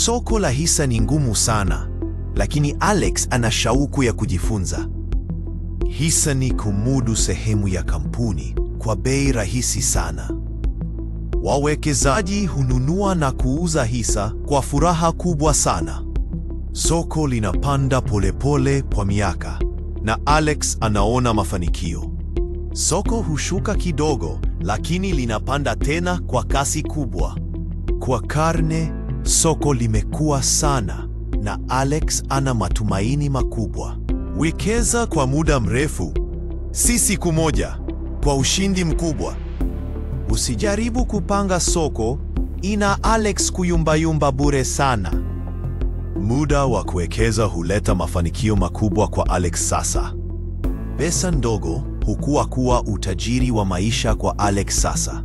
Soko la hisa ni ngumu sana, lakini Alex ana shauku ya kujifunza. Hisa ni kumudu sehemu ya kampuni kwa bei rahisi sana. Wawekezaji hununua na kuuza hisa kwa furaha kubwa sana. Soko linapanda polepole kwa miaka na Alex anaona mafanikio. Soko hushuka kidogo, lakini linapanda tena kwa kasi kubwa. Kwa karne, soko limekua sana na Alex ana matumaini makubwa. Wekeza kwa muda mrefu, si siku moja, kwa ushindi mkubwa. Usijaribu kupanga soko, ina Alex kuyumbayumba bure sana. Muda wa kuwekeza huleta mafanikio makubwa kwa Alex sasa. Pesa ndogo hukua kuwa utajiri wa maisha kwa Alex sasa.